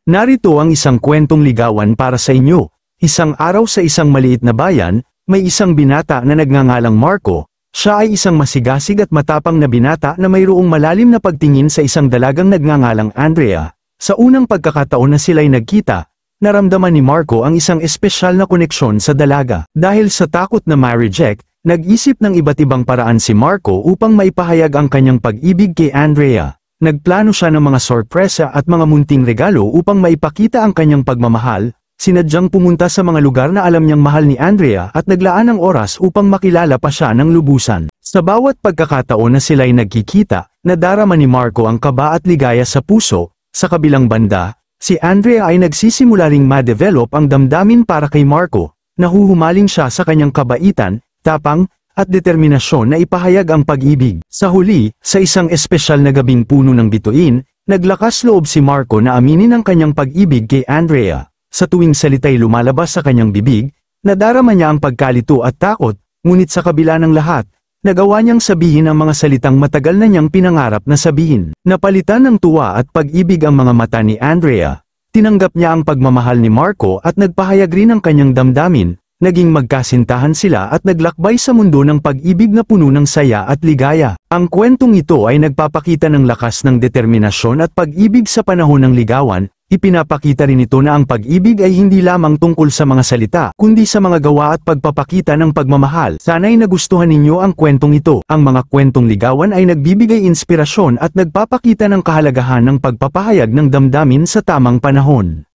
Narito ang isang kwentong ligawan para sa inyo. Isang araw sa isang maliit na bayan, may isang binata na nagngangalang Marco. Siya ay isang masigasig at matapang na binata na mayroong malalim na pagtingin sa isang dalagang nagngangalang Andrea. Sa unang pagkakataon na sila'y nagkita, naramdaman ni Marco ang isang espesyal na koneksyon sa dalaga. Dahil sa takot na ma-reject, nag-isip ng iba't ibang paraan si Marco upang maipahayag ang kanyang pag-ibig kay Andrea. Nagplano siya ng mga sorpresa at mga munting regalo upang maipakita ang kanyang pagmamahal. Sinadyang pumunta sa mga lugar na alam niyang mahal ni Andrea at naglaan ng oras upang makilala pa siya ng lubusan. Sa bawat pagkakataon na sila'y nagkikita, nadarama ni Marco ang kaba at ligaya sa puso. Sa kabilang banda, si Andrea ay nagsisimula ring ma-develop ang damdamin para kay Marco. Nahuhumaling siya sa kanyang kabaitan, tapang, at determinasyon na ipahayag ang pag-ibig. Sa huli, sa isang espesyal na gabing puno ng bituin, naglakas loob si Marco na aminin ang kanyang pag-ibig kay Andrea. Sa tuwing salita'y lumalabas sa kanyang bibig, nadarama niya ang pagkalito at takot, ngunit sa kabila ng lahat, nagawa niyang sabihin ang mga salitang matagal na niyang pinangarap na sabihin. Napalitan ng tuwa at pag-ibig ang mga mata ni Andrea. Tinanggap niya ang pagmamahal ni Marco at nagpahayag rin ang kanyang damdamin. Naging magkasintahan sila at naglakbay sa mundo ng pag-ibig na puno ng saya at ligaya. Ang kwentong ito ay nagpapakita ng lakas ng determinasyon at pag-ibig sa panahon ng ligawan. Ipinapakita rin ito na ang pag-ibig ay hindi lamang tungkol sa mga salita, kundi sa mga gawa at pagpapakita ng pagmamahal. Sana'y nagustuhan ninyo ang kwentong ito. Ang mga kwentong ligawan ay nagbibigay inspirasyon at nagpapakita ng kahalagahan ng pagpapahayag ng damdamin sa tamang panahon.